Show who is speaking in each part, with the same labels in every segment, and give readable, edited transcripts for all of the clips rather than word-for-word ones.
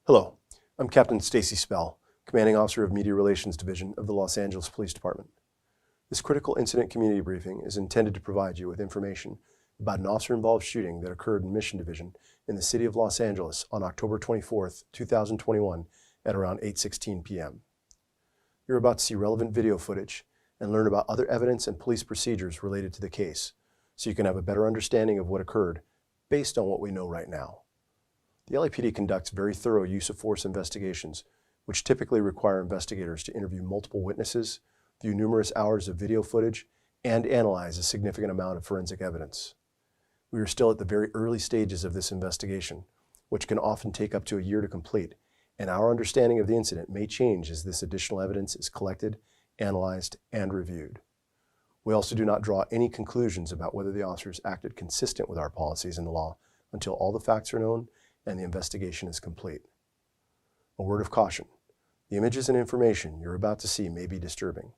Speaker 1: Hello, I'm Captain Stacy Spell, Commanding Officer of Media Relations Division of the Los Angeles Police Department. This critical incident community briefing is intended to provide you with information about an officer-involved shooting that occurred in Mission Division in the city of Los Angeles on October 24, 2021 at around 8:16 p.m. You're about to see relevant video footage and learn about other evidence and police procedures related to the case, so you can have a better understanding of what occurred based on what we know right now. The LAPD conducts very thorough use of force investigations, which typically require investigators to interview multiple witnesses, view numerous hours of video footage, and analyze a significant amount of forensic evidence. We are still at the very early stages of this investigation, which can often take up to a year to complete, and our understanding of the incident may change as this additional evidence is collected, analyzed, and reviewed. We also do not draw any conclusions about whether the officers acted consistent with our policies and the law until all the facts are known and the investigation is complete. A word of caution: the images and information you're about to see may be disturbing.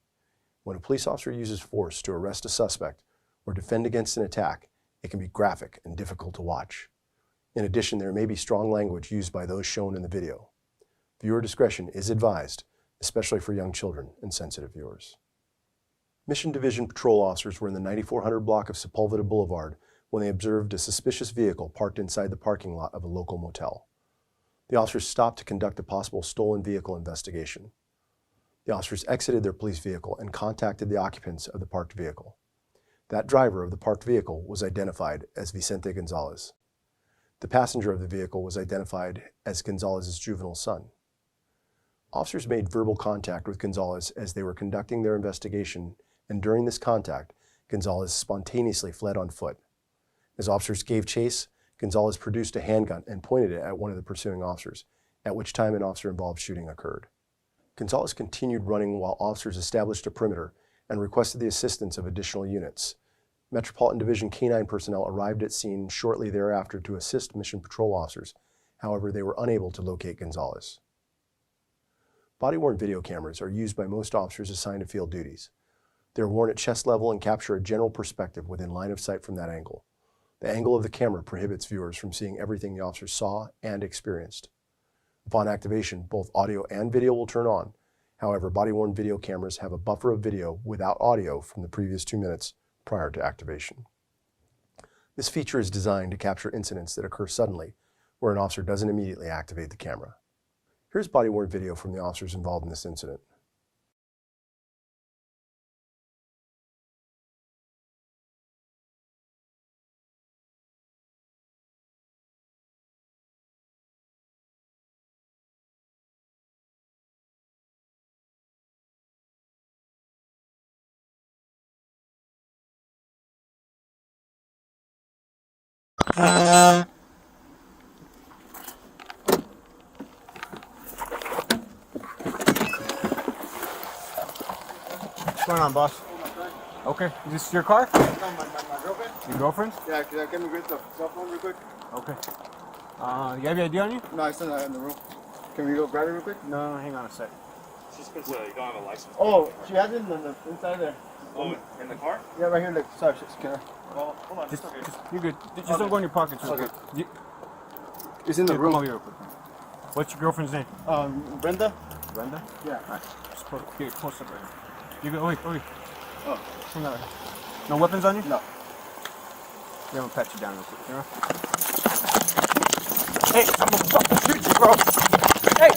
Speaker 1: When a police officer uses force to arrest a suspect or defend against an attack, it can be graphic and difficult to watch. In addition, there may be strong language used by those shown in the video. Viewer discretion is advised, especially for young children and sensitive viewers. Mission Division patrol officers were in the 9400 block of Sepulveda Boulevard when they observed a suspicious vehicle parked inside the parking lot of a local motel. The officers stopped to conduct a possible stolen vehicle investigation. The officers exited their police vehicle and contacted the occupants of the parked vehicle. That driver of the parked vehicle was identified as Vicente Gonzalez. The passenger of the vehicle was identified as Gonzalez's juvenile son. Officers made verbal contact with Gonzalez as they were conducting their investigation, and during this contact, Gonzalez spontaneously fled on foot. As officers gave chase, Gonzalez produced a handgun and pointed it at one of the pursuing officers, at which time an officer-involved shooting occurred. Gonzalez continued running while officers established a perimeter and requested the assistance of additional units. Metropolitan Division K-9 personnel arrived at scene shortly thereafter to assist Mission Patrol officers. However, they were unable to locate Gonzalez. Body-worn video cameras are used by most officers assigned to field duties. They are worn at chest level and capture a general perspective within line of sight from that angle. The angle of the camera prohibits viewers from seeing everything the officers saw and experienced. Upon activation, both audio and video will turn on. However, body-worn video cameras have a buffer of video without audio from the previous 2 minutes prior to activation. This feature is designed to capture incidents that occur suddenly, where an officer doesn't immediately activate the camera. Here's body-worn video from the officers involved in this incident.
Speaker 2: What's going on, boss? Okay, is this your car?
Speaker 3: No, my girlfriend?
Speaker 2: Your girlfriend's?
Speaker 3: Yeah, can we get the cell phone real quick?
Speaker 2: Okay. You have your ID on you?
Speaker 3: No, I still not in the room. Can we go grab it real quick?
Speaker 2: No, hang on a sec.
Speaker 4: It's just because you don't have a license.
Speaker 3: Oh, she has it inside there.
Speaker 4: Oh, in the car?
Speaker 3: Yeah, right here. Sorry, can I?
Speaker 4: Well, hold on.
Speaker 2: Just,
Speaker 4: okay.
Speaker 2: you're good. Just don't go in your pockets.
Speaker 3: Okay.
Speaker 2: You,
Speaker 3: It's in the
Speaker 2: come over
Speaker 3: room.
Speaker 2: here real quick. What's your girlfriend's name?
Speaker 3: Brenda?
Speaker 2: Brenda?
Speaker 3: Yeah.
Speaker 2: Alright, just get close up right now. You go, wait.
Speaker 3: Oh.
Speaker 2: Hang on. No weapons on you?
Speaker 3: No.
Speaker 2: Yeah, I'm gonna pat you down real quick, you know? Hey, I'm gonna fucking shoot you, bro! Hey!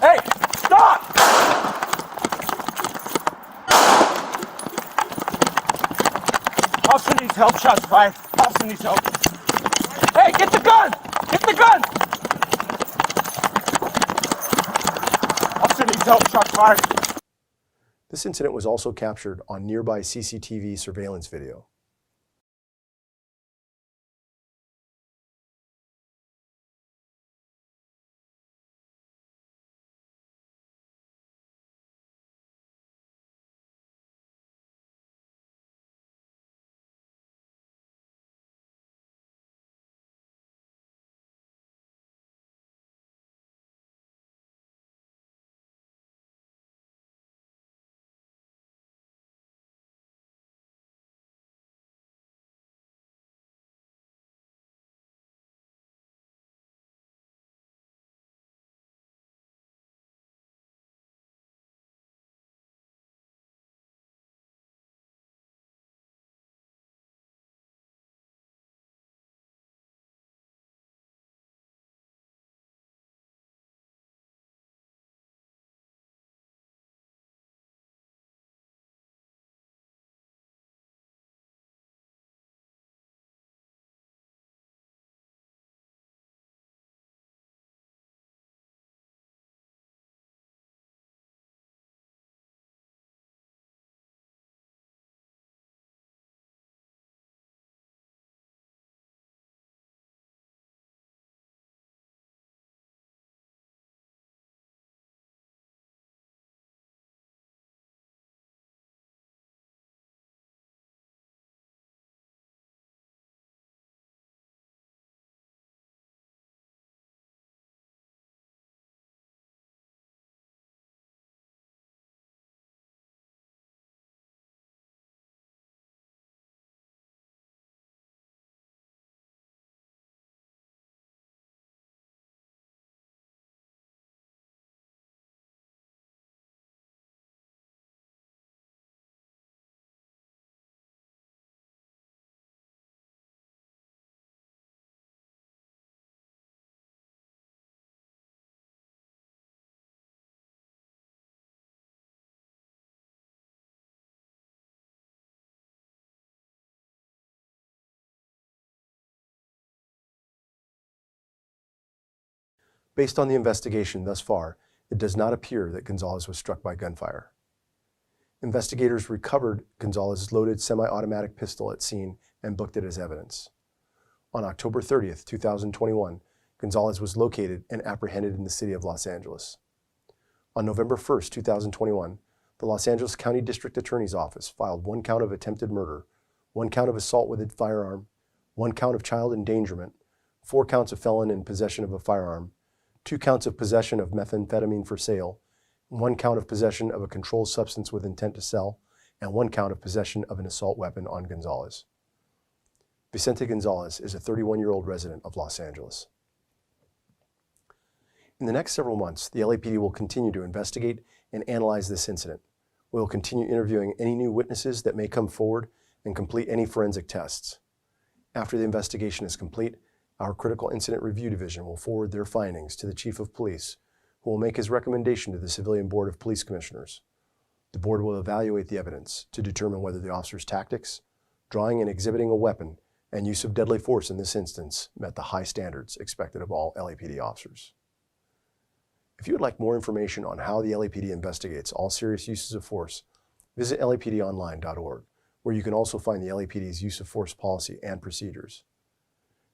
Speaker 2: Hey! Stop! Officer needs help, shots fired. Officer needs help. Hey, get the gun! Get the gun! Officer needs help, shots fired.
Speaker 1: This incident was also captured on nearby CCTV surveillance video. Based on the investigation thus far, it does not appear that Gonzalez was struck by gunfire. Investigators recovered Gonzalez's loaded semi-automatic pistol at scene and booked it as evidence. On October 30th, 2021, Gonzalez was located and apprehended in the city of Los Angeles. On November 1st, 2021, the Los Angeles County District Attorney's Office filed 1 count of attempted murder, 1 count of assault with a firearm, 1 count of child endangerment, 4 counts of felon in possession of a firearm, 2 counts of possession of methamphetamine for sale, 1 count of possession of a controlled substance with intent to sell, and 1 count of possession of an assault weapon on Gonzalez. Vicente Gonzalez is a 31-year-old resident of Los Angeles. In the next several months, the LAPD will continue to investigate and analyze this incident. We will continue interviewing any new witnesses that may come forward and complete any forensic tests. After the investigation is complete, our Critical Incident Review Division will forward their findings to the Chief of Police, who will make his recommendation to the Civilian Board of Police Commissioners. The board will evaluate the evidence to determine whether the officer's tactics, drawing and exhibiting a weapon, and use of deadly force in this instance met the high standards expected of all LAPD officers. If you would like more information on how the LAPD investigates all serious uses of force, visit lapdonline.org, where you can also find the LAPD's use of force policy and procedures.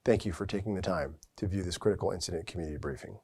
Speaker 1: Thank you for taking the time to view this Critical Incident Community Briefing.